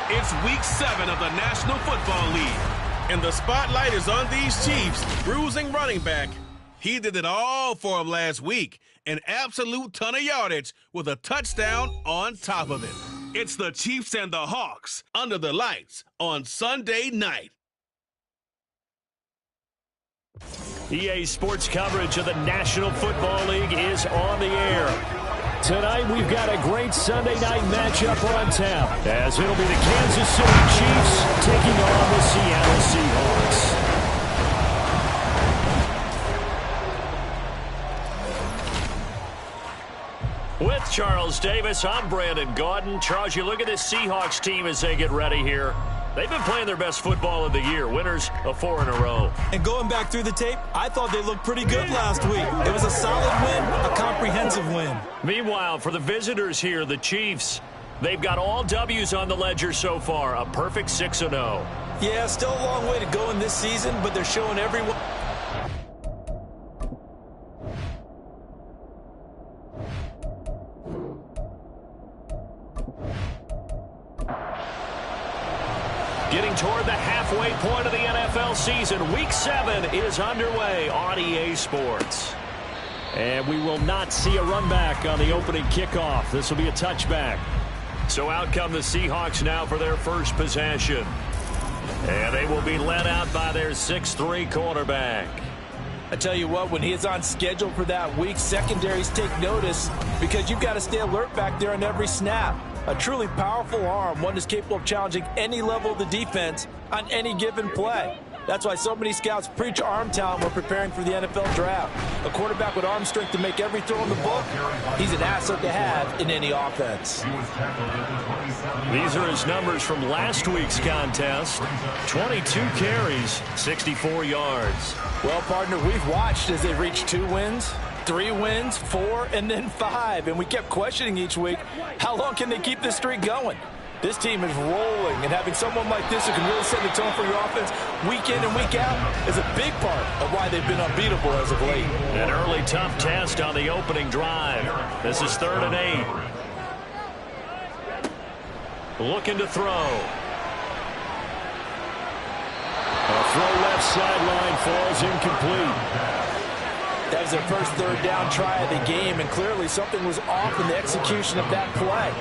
It's Week 7 of the National Football League, and the spotlight is on these Chiefs, bruising running back. He did it all for him last week, an absolute ton of yardage with a touchdown on top of it. It's the Chiefs and the Hawks under the lights on Sunday night. EA Sports coverage of the National Football League is on the air. Tonight, we've got a great Sunday night matchup on tap, as it'll be the Kansas City Chiefs taking on the Seattle Seahawks. With Charles Davis, I'm Brandon Gaudin. Charles, you look at this Seahawks team as they get ready here. They've been playing their best football of the year, winners of 4 in a row. And going back through the tape, I thought they looked pretty good last week. It was a solid win, a comprehensive win. Meanwhile, for the visitors here, the Chiefs, they've got all W's on the ledger so far, a perfect 6-0. Yeah, still a long way to go in this season, but they're showing everyone. Getting toward the halfway point of the NFL season, Week 7 is underway on EA Sports. And we will not see a run back on the opening kickoff. This will be a touchback. So out come the Seahawks now for their first possession. And they will be led out by their 6'3" quarterback. I tell you what, when he is on schedule for that week, secondaries take notice because you've got to stay alert back there on every snap. A truly powerful arm, one that's capable of challenging any level of the defense on any given play. That's why so many scouts preach arm talent when preparing for the NFL draft. A quarterback with arm strength to make every throw in the book, he's an asset to have in any offense. These are his numbers from last week's contest. 22 carries, 64 yards. Well, partner, we've watched as they've reached 2 wins, 3 wins, 4, and then 5. And we kept questioning each week, how long can they keep this streak going? This team is rolling, and having someone like this who can really set the tone for your offense week in and week out is a big part of why they've been unbeatable as of late. An early tough test on the opening drive. This is 3rd and 8. Looking to throw. A throw left sideline falls incomplete. That was their first 3rd down try of the game, and clearly something was off in the execution of that play.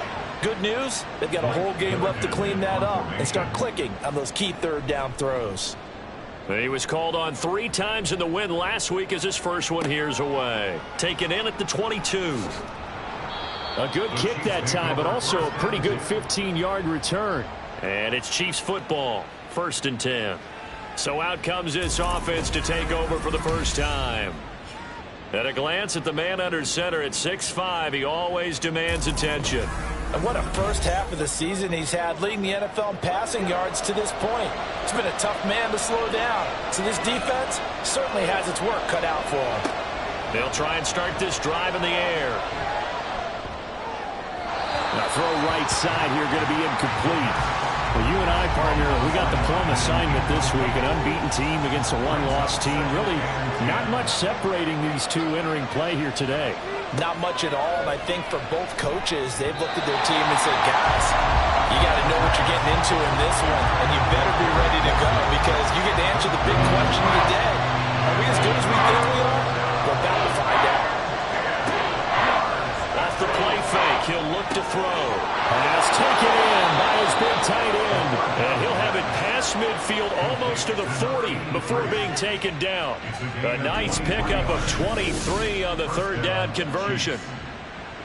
Good news, they've got a whole game left to clean that up and start clicking on those key 3rd down throws. He was called on 3 times in the win last week as his first one here's away. Taken in at the 22. A good kick that time, but also a pretty good 15-yard return. And it's Chiefs football, 1st and 10. So out comes this offense to take over for the first time. At a glance at the man under center at 6'5", he always demands attention. And what a first half of the season he's had, leading the NFL in passing yards to this point. It's been a tough man to slow down. So this defense certainly has its work cut out for him. They'll try and start this drive in the air. A throw right side here going to be incomplete. Well, you and I, partner, we got the plum assignment this week. An unbeaten team against a one-loss team. Really not much separating these two entering play here today. Not much at all, and I think for both coaches, they've looked at their team and said, guys, you got to know what you're getting into in this one, and you better be ready to go because you get to answer the big question of the day. Are we as good as we think we are? We're about to find out. Off the play fake, he'll look to throw. Pass taken in by his big tight end. And he'll have it past midfield almost to the 40 before being taken down. A nice pickup of 23 on the 3rd down conversion.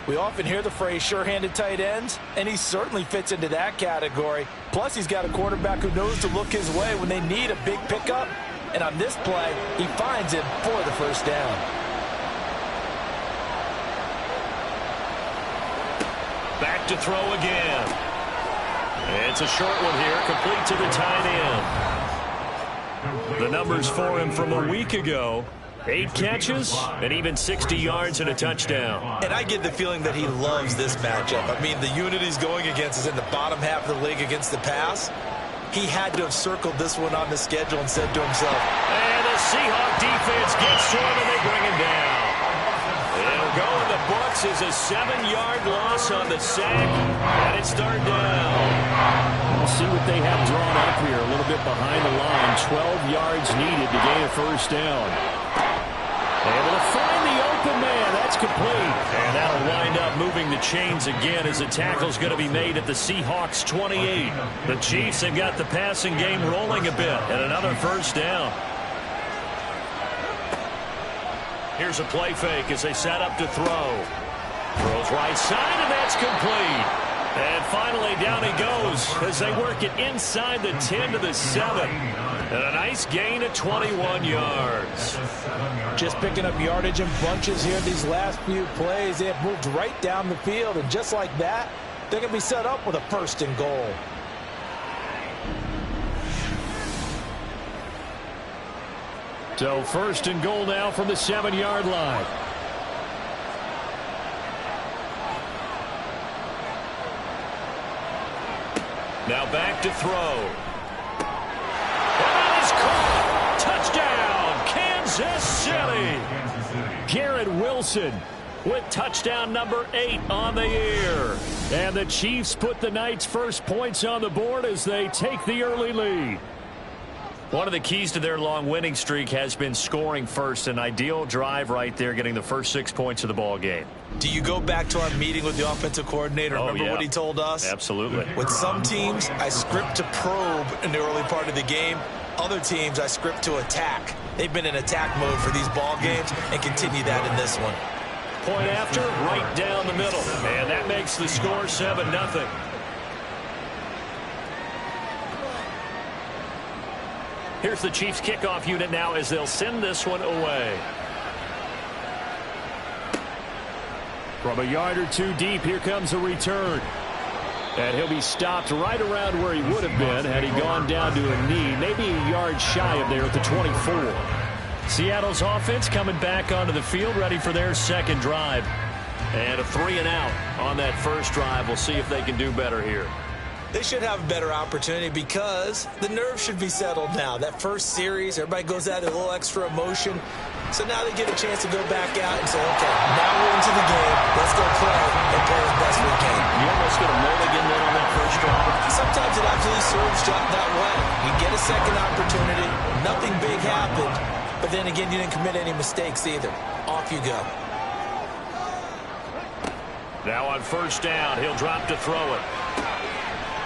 We often hear the phrase sure-handed tight ends, and he certainly fits into that category. Plus, he's got a quarterback who knows to look his way when they need a big pickup. And on this play, he finds him for the 1st down. Back to throw again. It's a short one here, complete to the tight end. The numbers for him from a week ago: 8 catches and even 60 yards and a touchdown. And I get the feeling that he loves this matchup. I mean, the unit he's going against is in the bottom half of the league against the pass. He had to have circled this one on the schedule and said to himself, and the Seahawk defense gets to him and they bring him down. It'll go in the book Seahawks is a 7-yard loss on the sack, and it's third down. We'll see what they have drawn up here. A little bit behind the line. 12 yards needed to gain a first down. Able to find the open man. That's complete. And that'll wind up moving the chains again as the tackle's going to be made at the Seahawks 28. The Chiefs have got the passing game rolling a bit, and another first down. Here's a play fake as they set up to throw. Throws right side, and that's complete. And finally, down he goes as they work it inside the 10 to the 7. And a nice gain of 21 yards. Just picking up yardage in bunches here these last few plays. They have moved right down the field, and just like that, they're going to be set up with a first and goal. So first and goal now from the 7-yard line. Now back to throw. And that is caught. Touchdown, Kansas City. Garrett Wilson with touchdown number 8 on the year. And the Chiefs put the night's first points on the board as they take the early lead. One of the keys to their long winning streak has been scoring first. An ideal drive right there, getting the first 6 points of the ball game. Do you go back to our meeting with the offensive coordinator? Remember what he told us? Absolutely. With some teams, I script to probe in the early part of the game. Other teams, I script to attack. They've been in attack mode for these ball games and continue that in this one. Point after, right down the middle. And that makes the score 7-0. Here's the Chiefs kickoff unit now as they'll send this one away. From a yard or two deep, here comes a return. And he'll be stopped right around where he would have been had he gone down to a knee, maybe a yard shy of there at the 24. Seattle's offense coming back onto the field, ready for their second drive. And a 3-and-out on that first drive. We'll see if they can do better here. They should have a better opportunity because the nerves should be settled now. That first series, everybody goes out with a little extra emotion. So now they get a chance to go back out and say, okay, now we're into the game. Let's go play and play as best we can. You almost get a mulligan then on that first drive. Sometimes it absolutely serves that way. You get a second opportunity. Nothing big happened. But then again, you didn't commit any mistakes either. Off you go. Now on first down, he'll drop to throw it.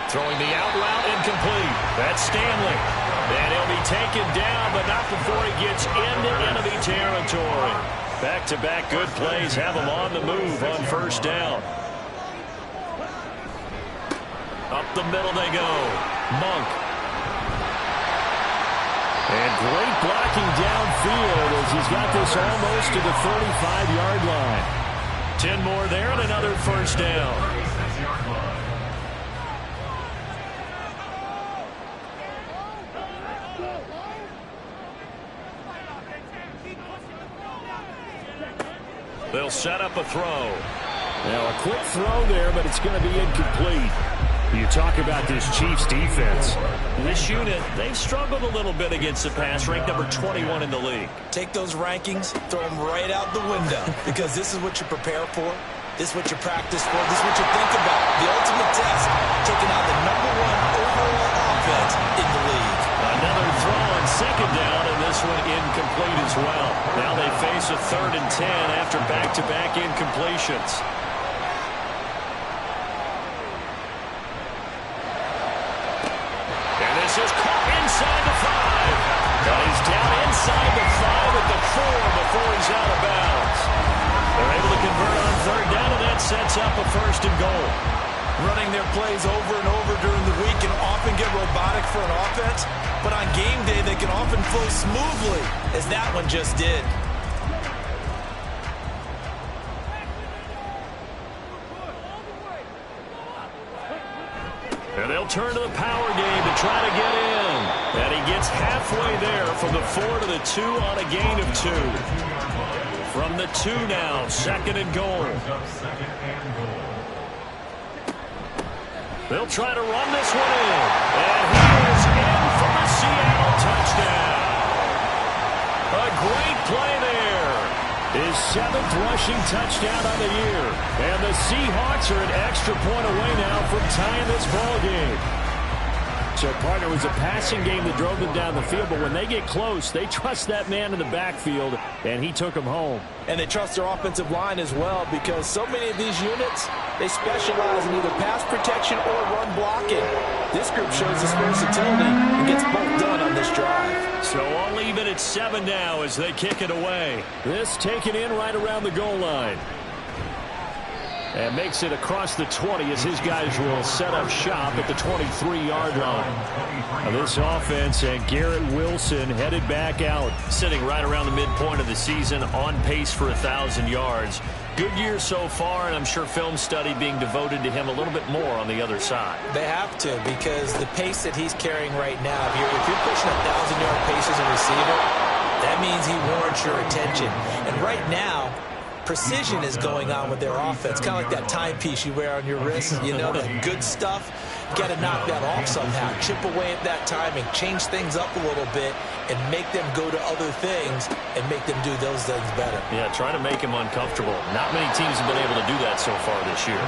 Throwing the out route incomplete. That's Stanley. And he'll be taken down, but not before he gets into enemy territory. Back-to-back good plays have him on the move on first down. Up the middle they go. Monk. And great blocking downfield as he's got this almost to the 35-yard line. 10 more there and another first down. They'll set up a throw. Now a quick throw there, but it's going to be incomplete. You talk about this Chiefs defense. This unit, they've struggled a little bit against the pass, ranked number 21 in the league. Take those rankings, throw them right out the window, because this is what you prepare for. This is what you practice for. This is what you think about. The ultimate test, taking out the #1 overall offense in the league. Another throw on second down, and this one incomplete as well. Now they face a 3rd and 10 after back-to-back incompletions. And this is caught inside the 5. But he's down inside the 5 at the 4 before he's out of bounds. They're able to convert on 3rd down, and that sets up a 1st and goal. Running their plays over and over during the week can often get robotic for an offense, but on game day they can often flow smoothly, as that one just did. And they'll turn to the power game to try to get in. And he gets halfway there from the 4 to the 2 on a gain of 2. From the 2 now, 2nd and goal. They'll try to run this one in. And he is in for a Seattle touchdown. A great play there. His 7th rushing touchdown on the year. And the Seahawks are an extra point away now from tying this ball game. So, partner, it was a passing game that drove them down the field, but when they get close, they trust that man in the backfield, and he took them home. And they trust their offensive line as well, because so many of these units, they specialize in either pass protection or run blocking. This group shows this versatility and gets both done on this drive. So all even at 7 now as they kick it away. This taken in right around the goal line. And makes it across the 20 as his guys will set up shop at the 23-yard line. Now this offense and Garrett Wilson headed back out. Sitting right around the midpoint of the season, on pace for 1,000 yards. Good year so far, and I'm sure film study being devoted to him a little bit more on the other side. They have to, because the pace that he's carrying right now, if you're pushing 1,000-yard pace as a receiver, that means he warrants your attention. And right now, precision is going on with their offense, kind of like that timepiece you wear on your wrist. You know, that good stuff. Got to knock that off somehow. Chip away at that timing, change things up a little bit, and make them go to other things and make them do those things better. Yeah, try to make him uncomfortable. Not many teams have been able to do that so far this year.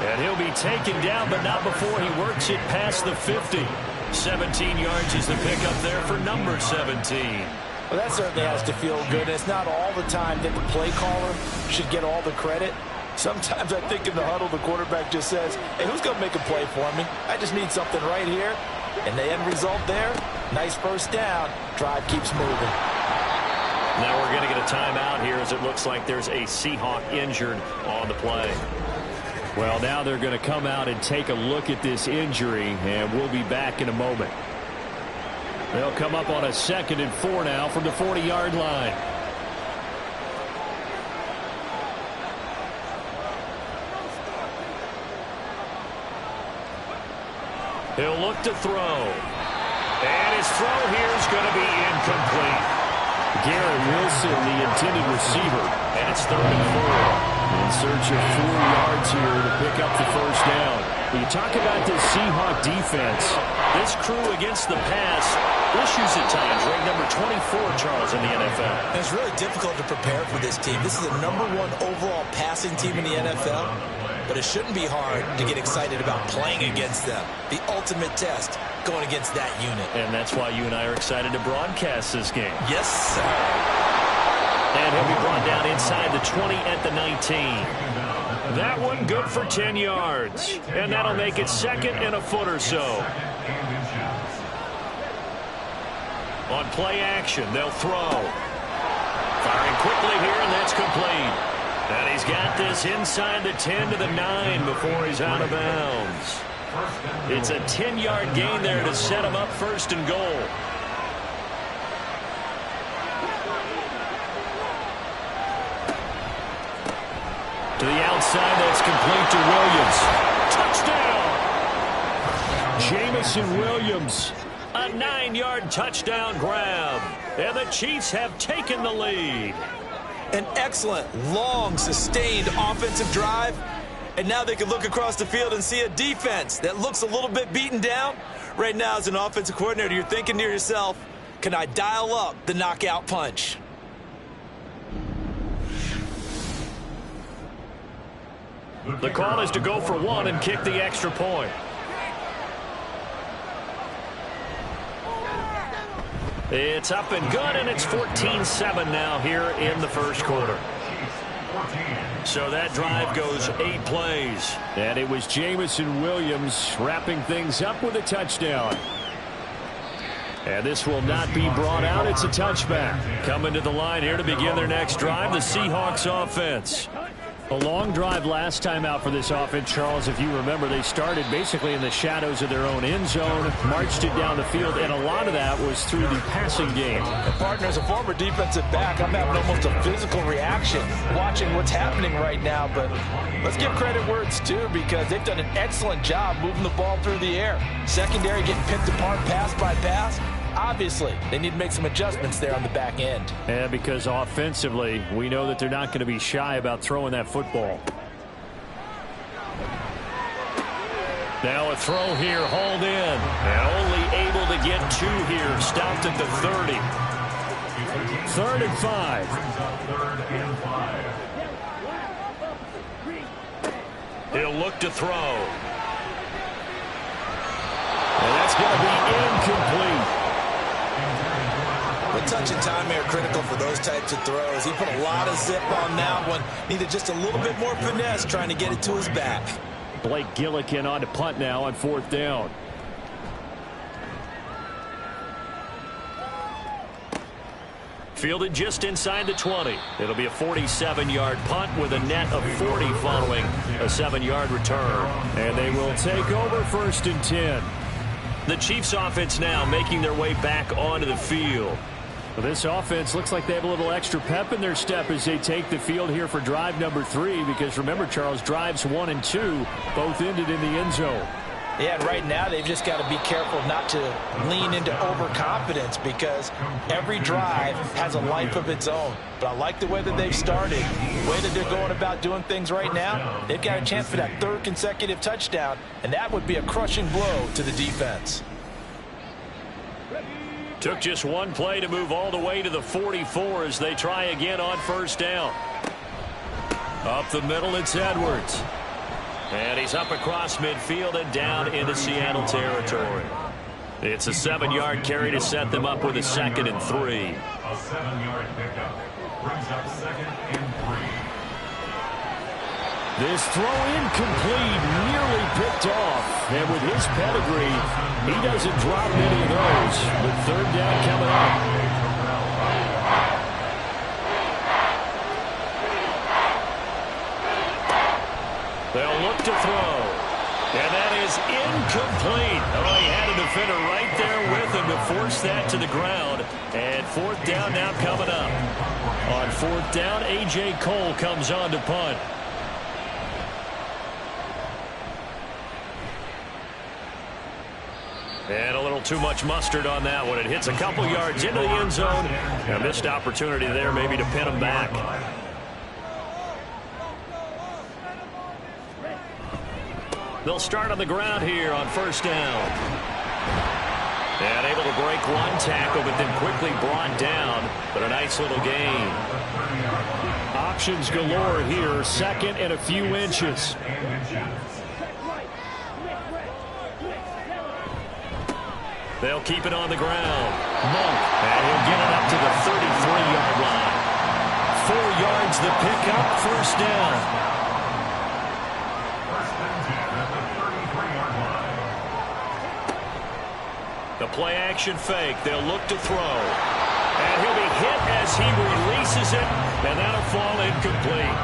And he'll be taken down, but not before he works it past the 50. 17 yards is the pickup there for number 17. Well, that certainly has to feel good. It's not all the time that the play caller should get all the credit. Sometimes I think in the huddle, the quarterback just says, hey, who's going to make a play for me? I just need something right here. And the end result there, nice first down. Drive keeps moving. Now we're going to get a timeout here as it looks like there's a Seahawk injured on the play. Well, now they're going to come out and take a look at this injury, and we'll be back in a moment. They'll come up on a 2nd and 4 now from the 40-yard line. He'll look to throw. And his throw here is going to be incomplete. Garrett Wilson, the intended receiver, and it's 3rd and 4. In search of 4 yards here to pick up the first down. When you talk about this Seahawk defense, this crew against the pass, issues at times, ranked number 24, Charles, in the NFL. It's really difficult to prepare for this team. This is the #1 overall passing team in the NFL, but it shouldn't be hard to get excited about playing against them. The ultimate test, going against that unit. And that's why you and I are excited to broadcast this game. Yes, sir. And he'll be brought down inside the 20 at the 19. That one good for 10 yards. And that'll make it 2nd and a foot or so. On play action, they'll throw. Firing quickly here, and that's complete. And he's got this inside the 10 to the 9 before he's out of bounds. It's a 10-yard gain there to set him up 1st and goal. To the outside, that's complete to Williams. Touchdown! Jamison Williams. A 9-yard touchdown grab. And the Chiefs have taken the lead. An excellent, long, sustained offensive drive. And now they can look across the field and see a defense that looks a little bit beaten down. Right now, as an offensive coordinator, you're thinking to yourself, can I dial up the knockout punch? The call is to go for 1 and kick the extra point. It's up and good, and it's 14-7 now here in the first quarter. So that drive goes 8 plays. And it was Jamison Williams wrapping things up with a touchdown. And this will not be brought out. It's a touchback. Coming to the line here to begin their next drive, the Seahawks offense. A long drive last time out for this offense, Charles. If you remember, they started basically in the shadows of their own end zone, marched it down the field, and a lot of that was through the passing game. And partner, as a former defensive back, I'm having almost a physical reaction watching what's happening right now. But let's give credit where it's due, because they've done an excellent job moving the ball through the air. Secondary getting picked apart pass by pass. Obviously, they need to make some adjustments there on the back end. Yeah, because offensively, we know that they're not going to be shy about throwing that football. Now a throw here, hauled in. And only able to get 2 here, stopped at the 30. 3rd and 5. He'll look to throw. And that's going to be incomplete. The touch and time are critical for those types of throws. He put a lot of zip on that one. Needed just a little bit more finesse trying to get it to his back. Blake Gillikin on to punt now on 4th down. Fielded just inside the 20. It'll be a 47-yard punt with a net of 40 following a 7-yard return. And they will take over 1st and 10. The Chiefs offense now making their way back onto the field. Well, this offense looks like they have a little extra pep in their step as they take the field here for drive number 3, because remember, Charles, drives 1 and 2 both ended in the end zone. Yeah, and right now they've just got to be careful not to lean into overconfidence, because every drive has a life of its own. But I like the way that they've started, the way that they're going about doing things right now. They've got a chance for that 3rd consecutive touchdown, and that would be a crushing blow to the defense. Took just one play to move all the way to the 44 as they try again on 1st down. Up the middle, it's Edwards. And he's up across midfield and down into Seattle territory. It's a 7-yard carry to set them up with a 2nd and 3. A 7-yard pickup brings up 2nd and 3. This throw incomplete, nearly picked off. And with his pedigree, he doesn't drop many of those. With 3rd down coming up. They'll look to throw. And that is incomplete. Oh, he had a defender right there with him to force that to the ground. And 4th down now coming up. On 4th down, A.J. Cole comes on to punt. And a little too much mustard on that one. It hits a couple yards into the end zone. A missed opportunity there maybe to pin him back. They'll start on the ground here on 1st down. And able to break one tackle, but then quickly brought down. But a nice little gain. Options galore here. 2nd and a few inches. They'll keep it on the ground. Monk, and he'll get it up to the 33-yard line. 4 yards the pickup, 1st down. The play action fake. They'll look to throw. And he'll be hit as he releases it, and that'll fall incomplete.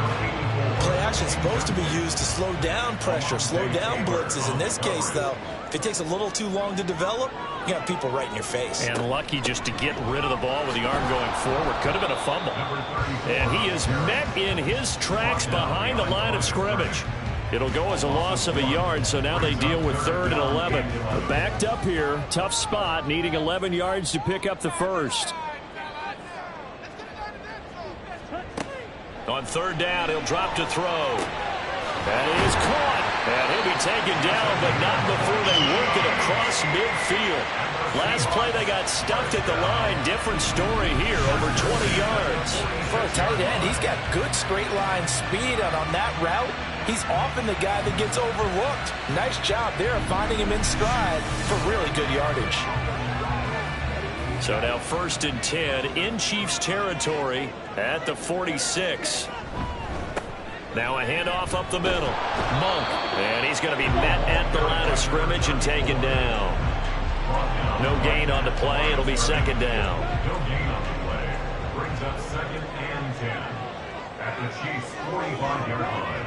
Play action is supposed to be used to slow down pressure, slow down blitzes. In this case, though, if it takes a little too long to develop, you got people right in your face. And lucky just to get rid of the ball with the arm going forward. Could have been a fumble. And he is met in his tracks behind the line of scrimmage. It'll go as a loss of a yard, so now they deal with 3rd and 11. But backed up here, tough spot, needing 11 yards to pick up the 1st. On 3rd down, he'll drop to throw. That is caught. And he'll be taken down, but not before they work it across midfield. Last play, they got stuffed at the line. Different story here, over 20 yards. For a tight end, he's got good straight line speed, and on that route, he's often the guy that gets overlooked. Nice job there of finding him in stride for really good yardage. So now 1st and 10 in Chiefs territory at the 46. Now a handoff up the middle. Monk. And he's going to be met at the line of scrimmage and taken down. No gain on the play. It'll be 2nd down. No gain on the play. Brings up 2nd and 10 at the Chiefs' 45-yard line.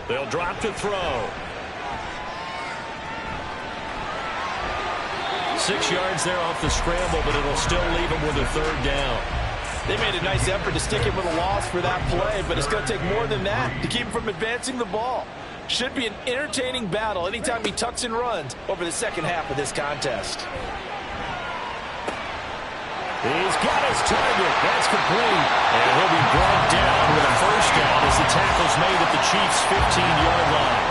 They'll drop to throw. 6 yards there off the scramble, but it'll still leave him with a 3rd down. They made a nice effort to stick him with a loss for that play, but it's going to take more than that to keep him from advancing the ball. Should be an entertaining battle anytime he tucks and runs over the 2nd half of this contest. He's got his target. That's complete. And he'll be brought down with a 1st down as the tackle's made at the Chiefs' 15-yard line.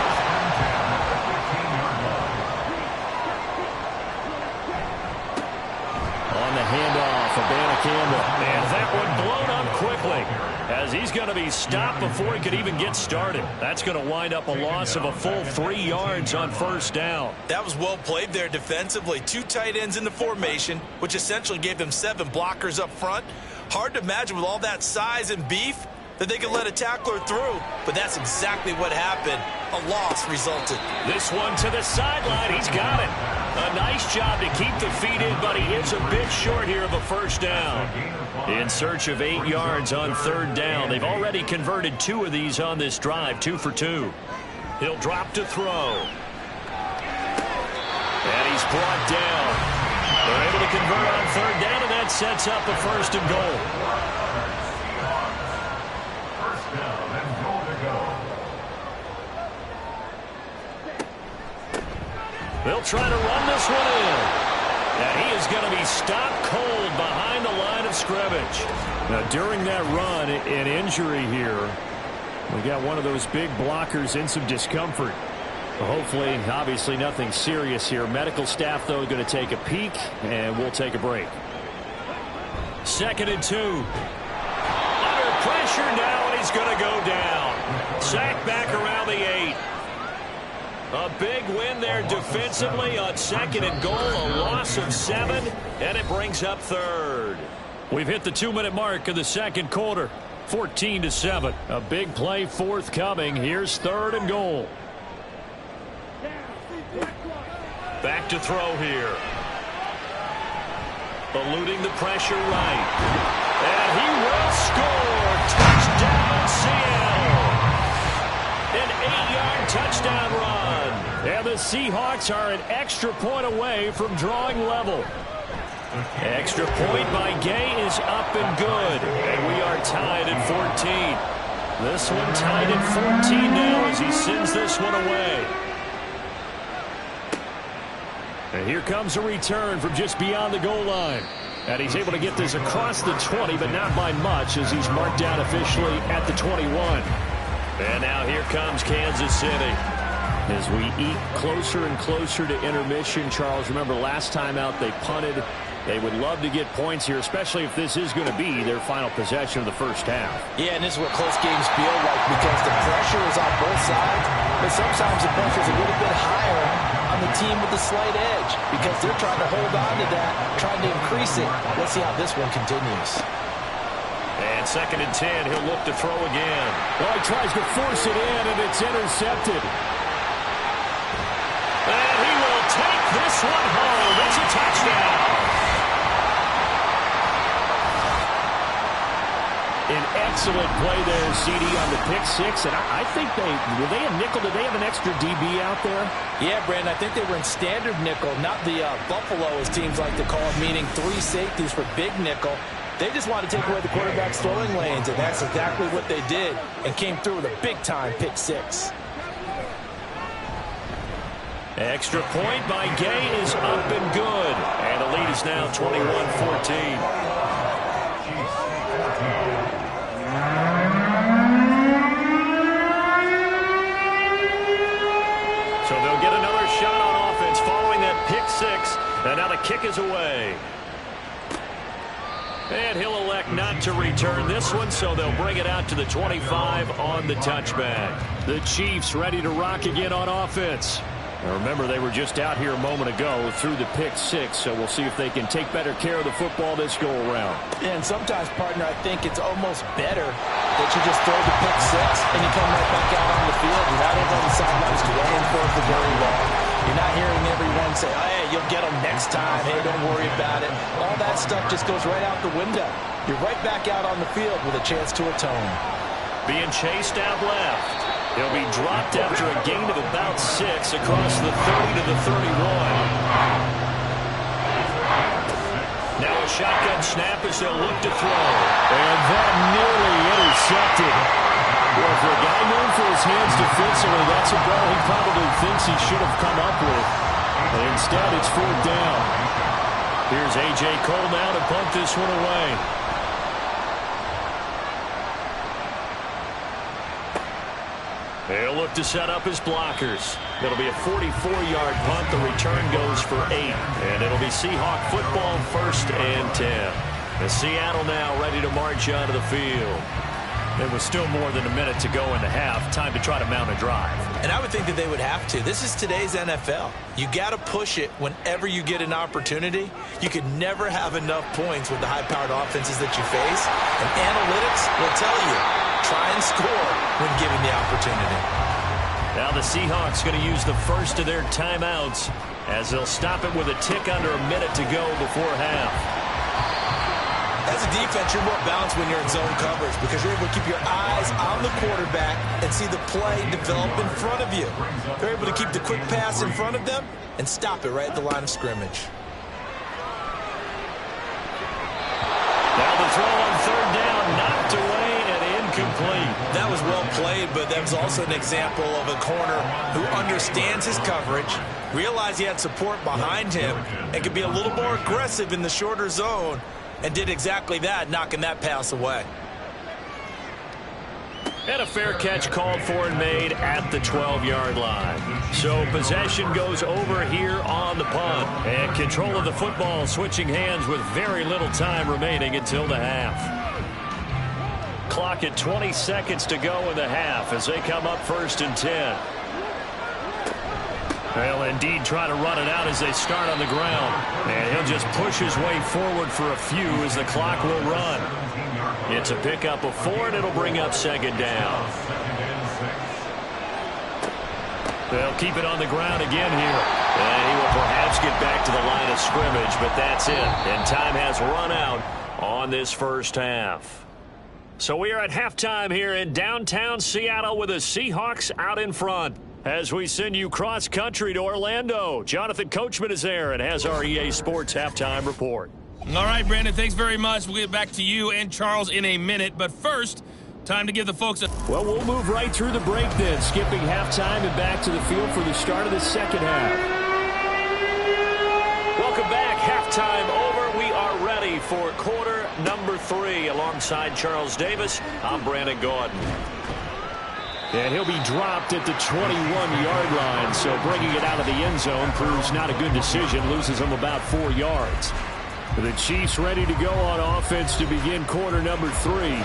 On the handoff, a to be stopped before he could even get started. That's going to wind up a loss of a full 3 yards on first down. That was well played there defensively. 2 tight ends in the formation, which essentially gave them 7 blockers up front. Hard to imagine with all that size and beef that they could let a tackler through, but that's exactly what happened. A loss resulted. This one to the sideline. He's got it. A nice job to keep the feet in, but he is a bit short here of a first down. In search of 8 yards on third down. They've already converted 2 of these on this drive, 2 for 2. He'll drop to throw. And he's brought down. They're able to convert on third down, and that sets up a first and goal. First down and goal to go. They'll try to run this one in. And he is going to be stopped cold behind the line of scrimmage. Now, during that run, an injury here. We got one of those big blockers in some discomfort. Hopefully, obviously nothing serious here. Medical staff, though, going to take a peek, and we'll take a break. 2nd and 2. Under pressure now, and he's going to go down. Sacked back around the 8. A big win there defensively on 2nd and goal. A loss of 7, and it brings up 3rd. We've hit the 2-minute mark of the second quarter. 14-7. A big play forthcoming. Here's 3rd and goal. Back to throw here. Eluding the pressure right. And he will score. Touchdown, Seattle. An 8-yard touchdown run. And the Seahawks are an extra point away from drawing level. Extra point by Gay is up and good. And we are tied at 14. This one tied at 14 now as he sends this one away. And here comes a return from just beyond the goal line. And he's able to get this across the 20, but not by much as he's marked down officially at the 21. And now here comes Kansas City. As we eat closer and closer to intermission, Charles, remember last time out they punted. They would love to get points here, especially if this is going to be their final possession of the first half. Yeah, and this is what close games feel like because the pressure is on both sides, but sometimes the pressure is a little bit higher on the team with the slight edge because they're trying to hold on to that, trying to increase it. Let's see how this one continues. And 2nd and 10, he'll look to throw again. Well, he tries to force it in, and it's intercepted. And he will take this one home. It's a touchdown. An excellent play there, CD, on the pick 6. And I think were they a nickel? Did they have an extra DB out there? Yeah, Brandon, I think they were in standard nickel, not the Buffalo, as teams like to call it, meaning 3 safeties for big nickel. They just want to take away the quarterback's throwing lanes, and that's exactly what they did and came through with a big-time pick 6. Extra point by Gay is up and good. And the lead is now 21-14. So they'll get another shot on offense following that pick 6. And now the kick is away. And he'll elect not to return this one, so they'll bring it out to the 25 on the touchback. The Chiefs ready to rock again on offense. Now remember, they were just out here a moment ago through the pick 6, so we'll see if they can take better care of the football this go-around. And sometimes, partner, I think it's almost better that you just throw the pick 6 and you come right back out on the field. You're not over on the sidelines waiting for it to very long. You're not hearing everyone say, oh, hey, you'll get them next time. Hey, don't worry about it. All that stuff just goes right out the window. You're right back out on the field with a chance to atone. Being chased out left. He'll be dropped after a gain of about 6 across the 30 to the 31. Now a shotgun snap as they'll look to throw. And that nearly intercepted. Well, for a guy known for his hands defensively, that's a ball he probably thinks he should have come up with. But instead, it's 4th down. Here's A.J. Cole now to punt this one away. They'll look to set up his blockers. It'll be a 44-yard punt. The return goes for 8. And it'll be Seahawk football 1st and 10. And Seattle now ready to march out of the field. There was still more than a minute to go in the half. Time to try to mount a drive. And I would think that they would have to. This is today's NFL. You got to push it whenever you get an opportunity. You could never have enough points with the high-powered offenses that you face. And analytics will tell you, try and score when given the opportunity. Now the Seahawks going to use the first of their timeouts as they'll stop it with a tick under a minute to go before half. As a defense, you're more balanced when you're in zone coverage because you're able to keep your eyes on the quarterback and see the play develop in front of you. They're able to keep the quick pass in front of them and stop it right at the line of scrimmage. Now the throw on third down, knocked away and incomplete. That was well played, but that was also an example of a corner who understands his coverage, realized he had support behind him, and could be a little more aggressive in the shorter zone, and did exactly that, knocking that pass away. And a fair catch called for and made at the 12-yard line. So possession goes over here on the punt. And control of the football switching hands with very little time remaining until the half. Clock at 20 seconds to go in the half as they come up 1st and 10. They'll indeed try to run it out as they start on the ground. And he'll just push his way forward for a few as the clock will run. It's a pickup of 4, and it'll bring up 2nd down. They'll keep it on the ground again here. And he will perhaps get back to the line of scrimmage, but that's it. And time has run out on this first half. So we are at halftime here in downtown Seattle with the Seahawks out in front. As we send you cross-country to Orlando, Jonathan Coachman is there and has our EA Sports halftime report. All right, Brandon, thanks very much. We'll get back to you and Charles in a minute. But first, time to give the folks a... Well, we'll move right through the break then, skipping halftime and back to the field for the start of the second half. Welcome back. Halftime over. We are ready for quarter number 3. Alongside Charles Davis, I'm Brandon Gordon. And he'll be dropped at the 21-yard line, so bringing it out of the end zone proves not a good decision, loses him about 4 yards. The Chiefs ready to go on offense to begin quarter number 3.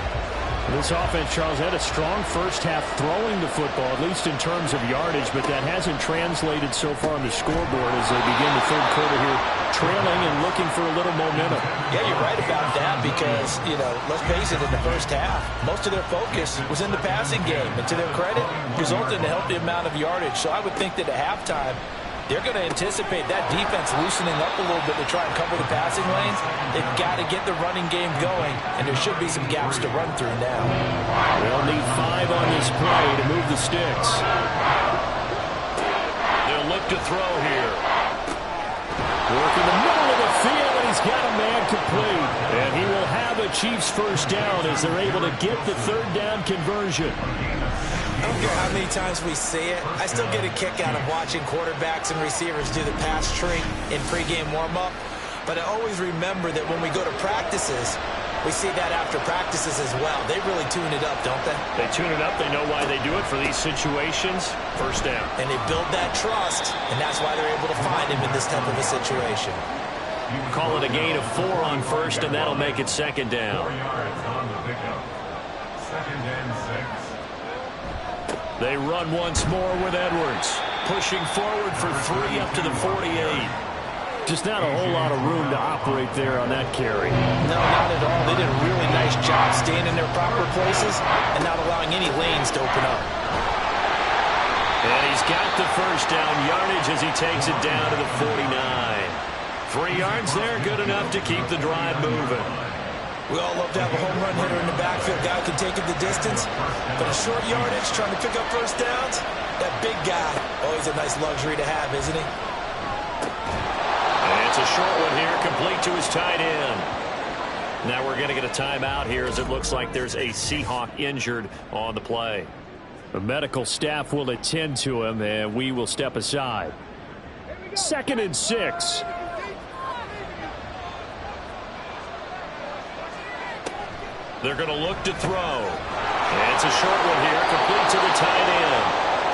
This offense, Charles, had a strong first half throwing the football, at least in terms of yardage, but that hasn't translated so far on the scoreboard as they begin the third quarter here, trailing and looking for a little momentum. Yeah, you're right about that because, let's face it, in the first half, most of their focus was in the passing game. And to their credit, resulted in a healthy amount of yardage. So I would think that at halftime, they're going to anticipate that defense loosening up a little bit to try and cover the passing lanes. They've got to get the running game going, and there should be some gaps to run through now. They'll need 5 on this play to move the sticks. They'll look to throw here. Work in the middle of the field, and he's got a man complete. And he will have a Chiefs first down as they're able to get the third down conversion. I don't care how many times we see it. I still get a kick out of watching quarterbacks and receivers do the pass tree in pregame warm-up. But I always remember that when we go to practices, we see that after practices as well. They really tune it up, don't they? They tune it up. They know why they do it for these situations. First down. And they build that trust, and that's why they're able to find him in this type of a situation. Call it a gain of 4 on first, and that'll make it 2nd down. 4 yards on the pickup. 2nd and 6. They run once more with Edwards. Pushing forward for 3 up to the 48. Just not a whole lot of room to operate there on that carry. No, not at all. They did a really nice job staying in their proper places and not allowing any lanes to open up. And he's got the first down yardage as he takes it down to the 49. 3 yards there, good enough to keep the drive moving. We all love to have a home run hitter in the backfield. Guy who can take it the distance. But a short yardage, trying to pick up first downs, that big guy, always a nice luxury to have, isn't he? And it's a short one here, complete to his tight end. Now we're going to get a timeout here as it looks like there's a Seahawk injured on the play. The medical staff will attend to him, and we will step aside. 2nd and 6. They're going to look to throw. And it's a short one here, complete to the tight end.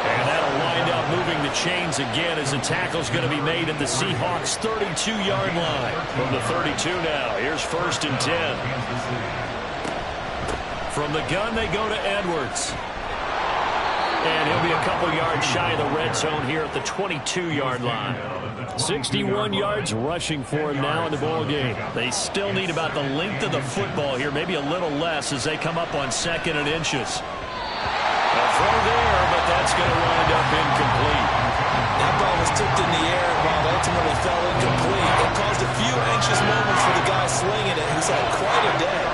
And that'll wind up moving the chains again as the tackle's going to be made at the Seahawks' 32-yard line. From the 32 now, here's 1st and 10. From the gun, they go to Edwards. And he'll be a couple yards shy of the red zone here at the 22-yard line. 61 yards rushing for him now in the ball game. They still need about the length of the football here, maybe a little less as they come up on 2nd and inches. A throw there, but that's going to wind up incomplete. That ball was tipped in the air while it ultimately fell incomplete. It caused a few anxious moments for the guy slinging it. He's had quite a day.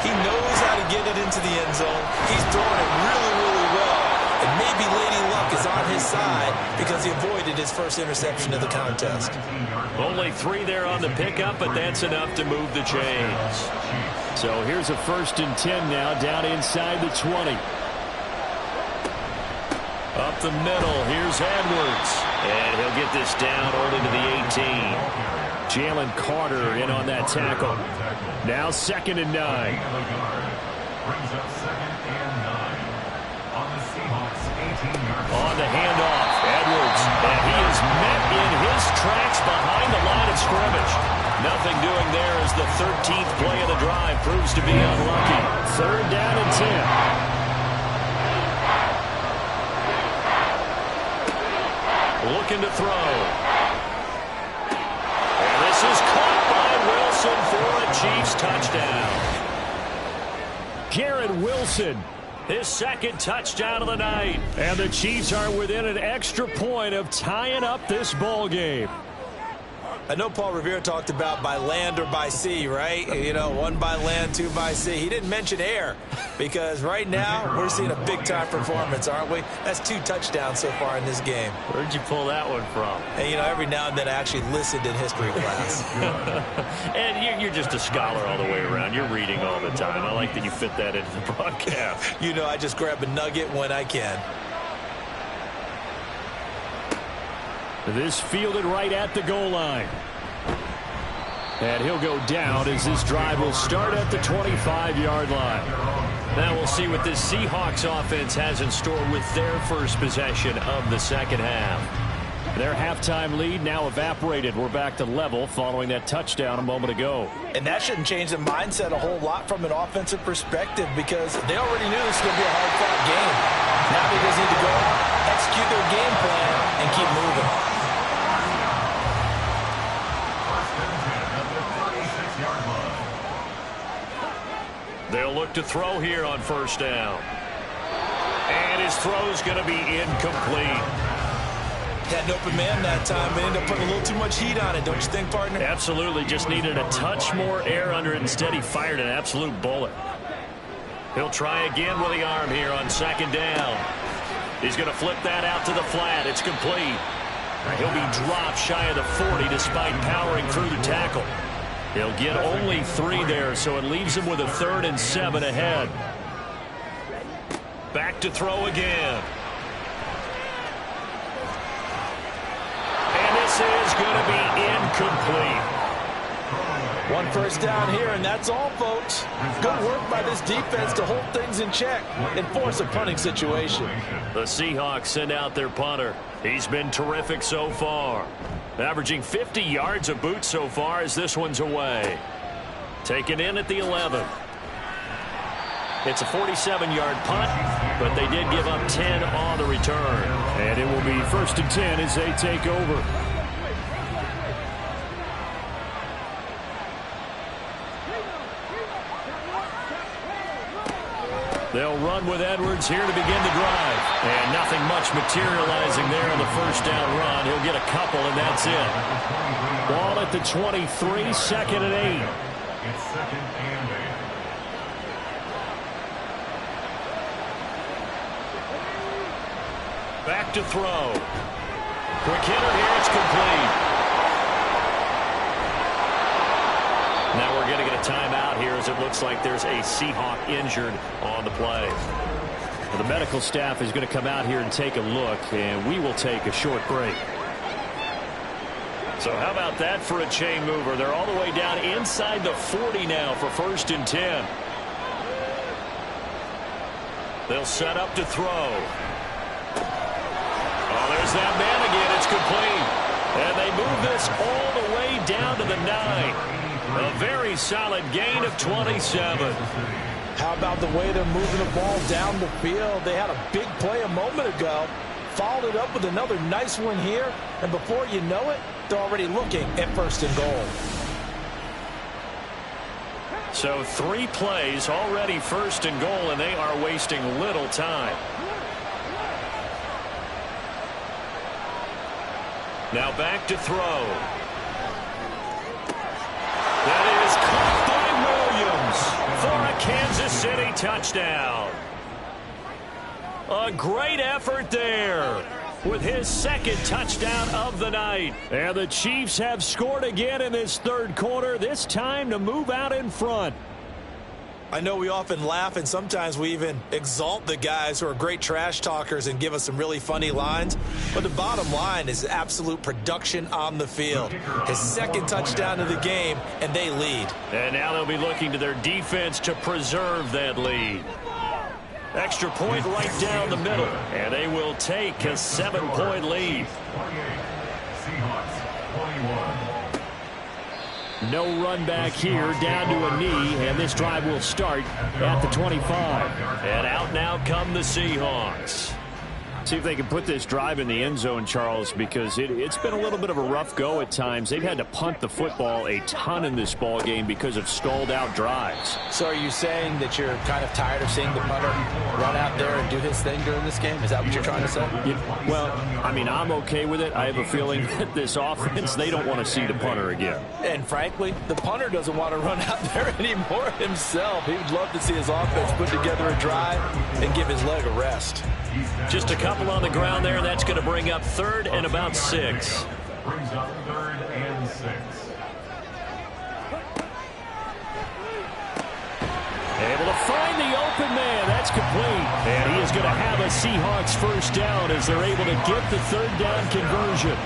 He knows how to get it into the end zone. He's throwing it really, really well. And maybe Lady Luck is on his side because he avoided his first interception of the contest. Only 3 there on the pickup, but that's enough to move the chains. So here's a 1st and 10 now, down inside the 20. Up the middle, here's Edwards. And he'll get this down only to the 18. Jalen Carter in on that tackle. Now 2nd and 9. Brings up 2nd and 9. On the Seahawks 18-yard line. On the handoff, Edwards. And he is met in his tracks behind the line of scrimmage. Nothing doing there as the 13th play of the drive proves to be unlucky. 3rd down and 10. Looking to throw. And this is caught by Wilson for a Chiefs touchdown. Garrett Wilson. His 2nd touchdown of the night. And the Chiefs are within an extra point of tying up this ball game. I know Paul Revere talked about by land or by sea, right? You know, 1 by land, 2 by sea. He didn't mention air because right now we're seeing a big-time performance, aren't we? That's 2 touchdowns so far in this game. Where'd you pull that one from? And, you know, every now and then I actually listened in history class. And you're just a scholar all the way around. You're reading all the time. I like that you fit that into the broadcast. You know, I just grab a nugget when I can. This fielded right at the goal line. And he'll go down as this drive will start at the 25-yard line. Now we'll see what this Seahawks offense has in store with their first possession of the 2nd half. Their halftime lead now evaporated. We're back to level following that touchdown a moment ago. And that shouldn't change the mindset a whole lot from an offensive perspective because they already knew this was going to be a hard-fought game. Now they just need to go out, execute their game plan, and keep moving. They'll look to throw here on 1st down. And his throw's going to be incomplete. Had an open man that time, but ended up putting a little too much heat on it, don't you think, partner? Absolutely, just needed a touch more air under it. Instead, he fired an absolute bullet. He'll try again with the arm here on 2nd down. He's going to flip that out to the flat. It's complete. He'll be dropped shy of the 40 despite powering through the tackle. He'll get only 3 there, so it leaves him with a 3rd and 7 ahead. Back to throw again. And this is going to be incomplete. 1 first down here, and that's all, folks. Good work by this defense to hold things in check and force a punting situation. The Seahawks send out their punter. He's been terrific so far. Averaging 50 yards a boot so far as this one's away. Taken in at the 11. It's a 47-yard punt, but they did give up 10 on the return. And it will be 1st and 10 as they take over. They'll run with Edwards here to begin the drive. And nothing much materializing there on the 1st down run. He'll get a couple, and that's it. Ball at the 23, 2nd and 8. It's 2nd and 8. Back to throw. Quick hitter here. It's complete. Now we're going to get a timeout here as it looks like there's a Seahawk injured on the play. The medical staff is going to come out here and take a look, and we will take a short break. So how about that for a chain mover? They're all the way down inside the 40 now for 1st and 10. They'll set up to throw. Oh, there's that man again. It's complete. And they move this all the way down to the 9. A very solid gain of 27. How about the way they're moving the ball down the field? They had a big play a moment ago, followed it up with another nice one here, and before you know it, they're already looking at 1st and goal. So 3 plays already 1st and goal, and they are wasting little time. Now back to throw. That is caught by Williams for a Kansas City touchdown. A great effort there with his 2nd touchdown of the night. And the Chiefs have scored again in this 3rd quarter, this time to move out in front. I know we often laugh, and sometimes we even exalt the guys who are great trash talkers and give us some really funny lines. But the bottom line is absolute production on the field. His 2nd touchdown of the game, and they lead. And now they'll be looking to their defense to preserve that lead. Extra point right down the middle, and they will take a 7-point lead. 28, Seahawks 21. No run back here, down to a knee, and this drive will start at the 25. And out now come the Seahawks. See if they can put this drive in the end zone, Charles, because it's been a little bit of a rough go at times. They've had to punt the football a ton in this ball game because of stalled out drives. So are you saying that you're kind of tired of seeing the punter run out there and do his thing during this game? Is that what you're trying to say? Yeah, well, I mean, I'm okay with it. I have a feeling that this offense, they don't want to see the punter again. And frankly, the punter doesn't want to run out there anymore himself. He would love to see his offense put together a drive and give his leg a rest. Just a couple on the ground there, and that's going to bring up 3rd and about 6. Brings up 3rd and 6. Able to find the open man. That's complete. And he is going to have a Seahawks 1st down as they're able to get the 3rd down conversion.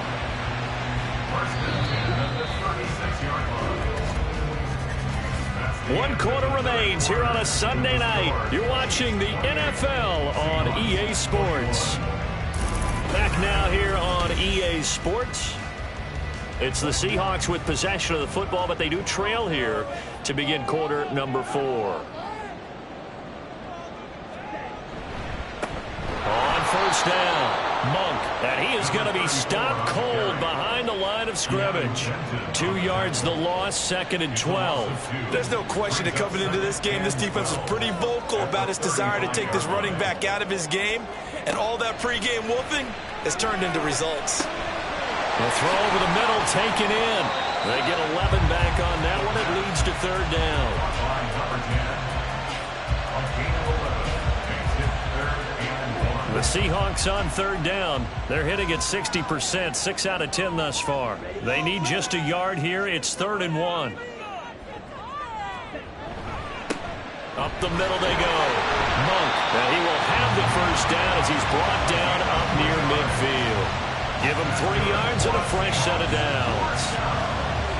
1 quarter remains here on a Sunday night. You're watching the NFL on EA Sports. Back now here on EA Sports. It's the Seahawks with possession of the football, but they do trail here to begin quarter number 4. On 1st down, Monk, and he is going to be stopped cold behind the line of scrimmage. 2 yards the loss, 2nd and 12. There's no question that coming into this game, this defense was pretty vocal about its desire to take this running back out of his game, and all that pregame wolfing has turned into results. The throw over the middle, taken in. They get 11 back on that one. It leads to 3rd down. The Seahawks on 3rd down. They're hitting at 60%, 6 out of 10 thus far. They need just a yard here. It's 3rd and 1. Up the middle they go. Monk, and he will have the 1st down as he's brought down up near midfield. Give him 3 yards and a fresh set of downs.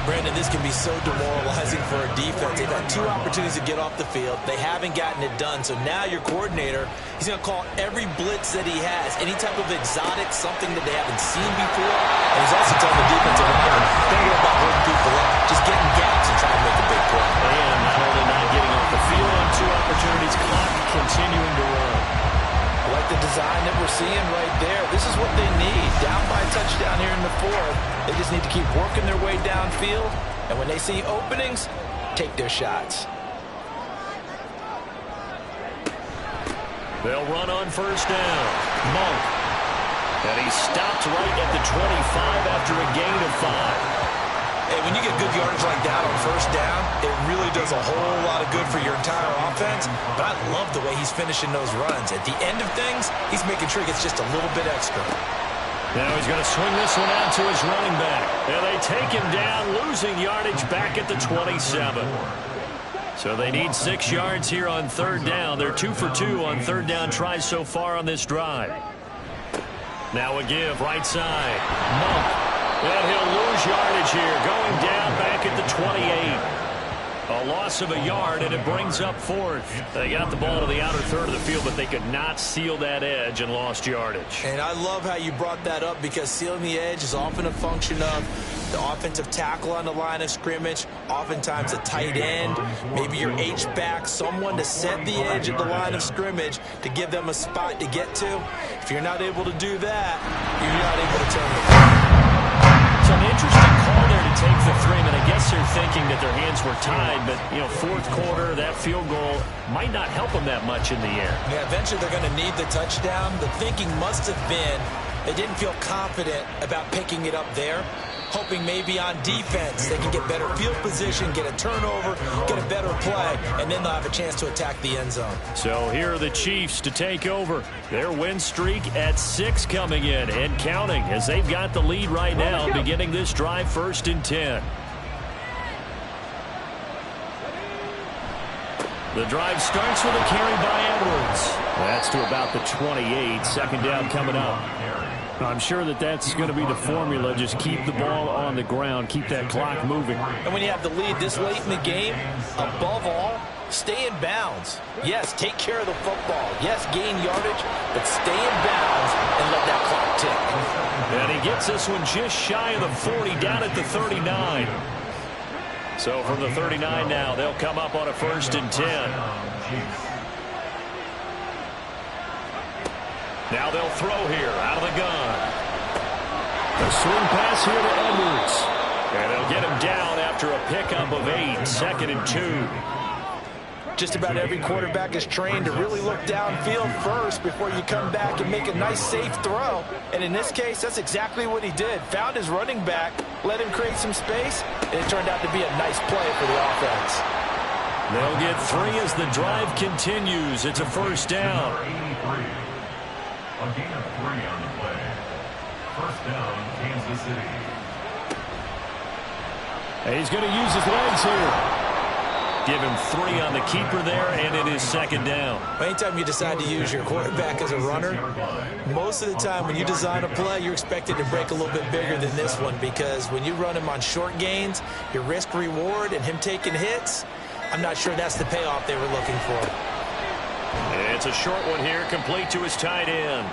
Brandon, this can be so demoralizing for a defense. They've had 2 opportunities to get off the field. They haven't gotten it done. So now your coordinator, he's going to call every blitz that he has, any type of exotic, something that they haven't seen before. And he's also telling the defensive lineman, don't worry about holding people up. Just get in gaps and try to make a big play. And not only not getting off the field on 2 opportunities, clock continuing to run. I like the design that we're seeing right there. This is what they need. Down by a touchdown here in the 4th. They just need to keep working their way downfield. And when they see openings, take their shots. They'll run on 1st down. Monk. And he stopped right at the 25 after a gain of 5. Hey, when you get good yardage like that on 1st down, it really does a whole lot of good for your entire offense. But I love the way he's finishing those runs. At the end of things, he's making sure he gets just a little bit extra. Now he's going to swing this one out to his running back. And they take him down, losing yardage back at the 27. So they need 6 yards here on 3rd down. They're 2 for 2 on 3rd down tries so far on this drive. Now a give, right side. Monk. And he'll lose yardage here, going down back at the 28. A loss of a yard, and it brings up fourth. They got the ball to the outer third of the field, but they could not seal that edge and lost yardage. And I love how you brought that up, because sealing the edge is often a function of the offensive tackle on the line of scrimmage, oftentimes a tight end, maybe your H-back, someone to set the edge at the line of scrimmage to give them a spot to get to. If you're not able to do that, you're not able to turn the ball. So an interesting call there to take the 3, and I guess they're thinking that their hands were tied, but, you know, fourth quarter, that field goal might not help them that much in the air. Yeah, eventually they're going to need the touchdown. The thinking must have been they didn't feel confident about picking it up there, hoping maybe on defense they can get better field position, get a turnover, get a better play, and then they'll have a chance to attack the end zone. So here are the Chiefs to take over. Their win streak at 6 coming in and counting, as they've got the lead right now, beginning this drive 1st and 10. The drive starts with a carry by Edwards. That's to about the 28. Second down coming up. I'm sure that that's going to be the formula. Just keep the ball on the ground. Keep that clock moving. And when you have the lead this late in the game, above all, stay in bounds. Yes, take care of the football. Yes, gain yardage, but stay in bounds and let that clock tick. And he gets this one just shy of the 40, down at the 39. So from the 39 now, they'll come up on a 1st and 10. Now they'll throw here out of the gun. A swing pass here to Edwards. And they'll get him down after a pickup of 8, 2nd and 2. Just about every quarterback is trained to really look downfield first before you come back and make a nice, safe throw. And in this case, that's exactly what he did. Found his running back, let him create some space, and it turned out to be a nice play for the offense. They'll get 3 as the drive continues. It's a 1st down. A gain of 3 on the play. 1st down, Kansas City. And he's going to use his legs here. Give him 3 on the keeper there, and it is 2nd down. Anytime you decide to use your quarterback as a runner, most of the time when you design a play, you're expected to break a little bit bigger than this one, because when you run him on short gains, your risk-reward and him taking hits, I'm not sure that's the payoff they were looking for. It's a short one here, complete to his tight end.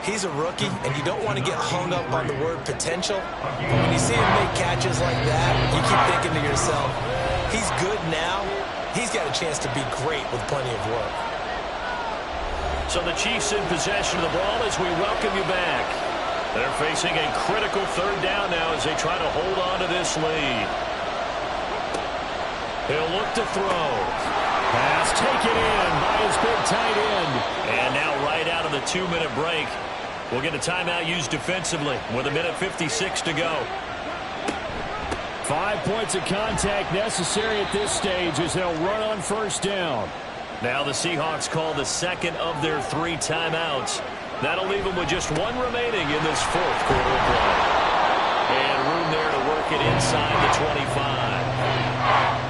He's a rookie, and you don't want to get hung up on the word potential. But when you see him make catches like that, you keep thinking to yourself, he's good now. He's got a chance to be great with plenty of work. So the Chiefs in possession of the ball as we welcome you back. They're facing a critical 3rd down now as they try to hold on to this lead. He'll look to throw. Pass taken in by his big tight end. And now right out of the 2-minute break, we'll get a timeout used defensively with 1:56 to go. 5 points of contact necessary at this stage as they'll run on 1st down. Now the Seahawks call the 2nd of their 3 timeouts. That'll leave them with just 1 remaining in this 4th quarter of play. And room there to work it inside the 25.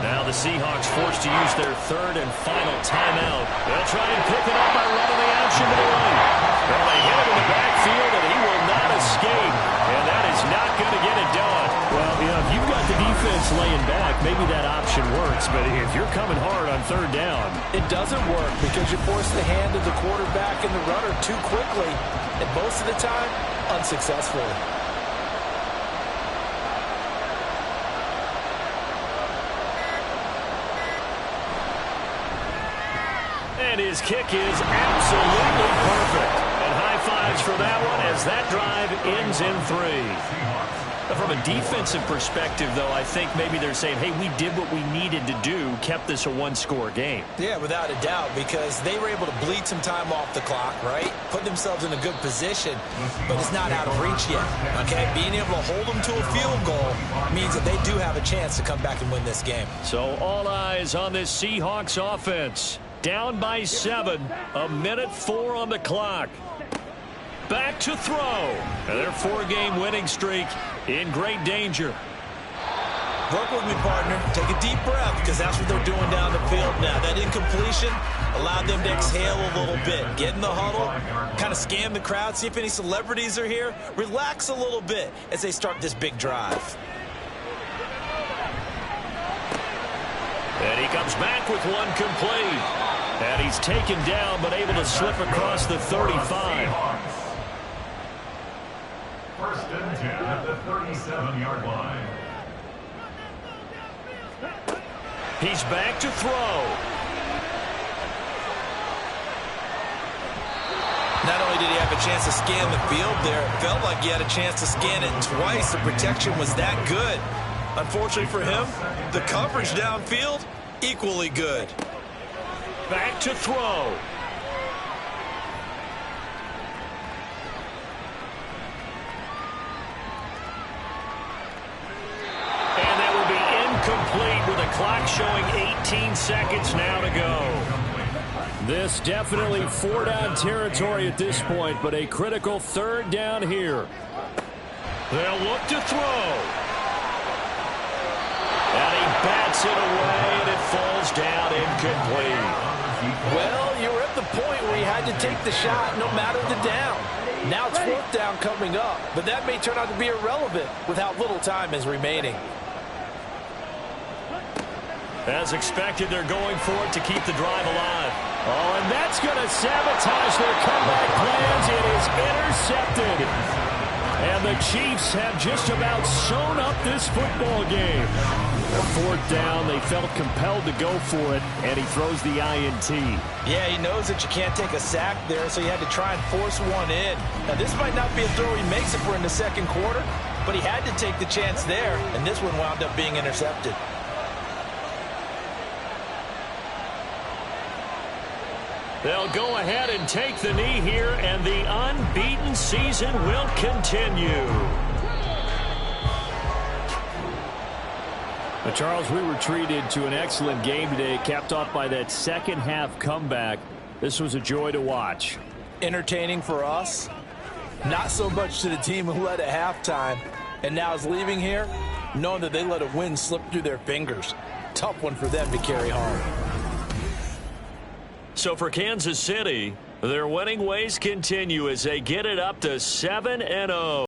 Now the Seahawks forced to use their 3rd and final timeout. They'll try and pick it up by running the action to the right. Well, they hit him in the backfield, and he will not escape. And that is not going to get it done. Well, you know, if you've got the defense laying back, maybe that option works. But if you're coming hard on 3rd down, it doesn't work because you force the hand of the quarterback and the runner too quickly. And most of the time, unsuccessfully. And his kick is absolutely perfect. And high fives for that one as that drive ends in 3. From a defensive perspective, though, I think maybe they're saying, hey, we did what we needed to do, kept this a 1-score game. Yeah, without a doubt, because they were able to bleed some time off the clock, right? Put themselves in a good position, but it's not out of reach yet, okay? Being able to hold them to a field goal means that they do have a chance to come back and win this game. So all eyes on this Seahawks offense. Down by 7, 1:04 on the clock. Back to throw. And their 4-game winning streak in great danger. Work with me, partner. Take a deep breath, because that's what they're doing down the field now. That incompletion allowed them to exhale a little bit. Get in the huddle, kind of scan the crowd, see if any celebrities are here. Relax a little bit as they start this big drive. And he comes back with one complete. And he's taken down but able to slip across the 35. First and 10 at the 37-yard line. He's back to throw. Not only did he have a chance to scan the field there, it felt like he had a chance to scan it twice. The protection was that good. Unfortunately for him, the coverage downfield, equally good. Back to throw. And that will be incomplete with a clock showing 18 seconds now to go. This definitely 4-down territory at this point, but a critical 3rd down here. They'll look to throw. And he bats it away, and it falls down incomplete. Well, you were at the point where you had to take the shot no matter the down. Now it's 4th down coming up, but that may turn out to be irrelevant with how little time is remaining. As expected, they're going for it to keep the drive alive. Oh, and that's going to sabotage their comeback plans. It is intercepted. And the Chiefs have just about sewn up this football game. A 4th down, they felt compelled to go for it, and he throws the INT. Yeah, he knows that you can't take a sack there, so he had to try and force one in. Now, this might not be a throw he makes it for in the 2nd quarter, but he had to take the chance there, and this one wound up being intercepted. They'll go ahead and take the knee here, and the unbeaten season will continue. But Charles, we were treated to an excellent game today, capped off by that second-half comeback. This was a joy to watch. Entertaining for us, not so much to the team who led at halftime, and now is leaving here knowing that they let a win slip through their fingers. Tough one for them to carry home. So for Kansas City, their winning ways continue as they get it up to 7-0.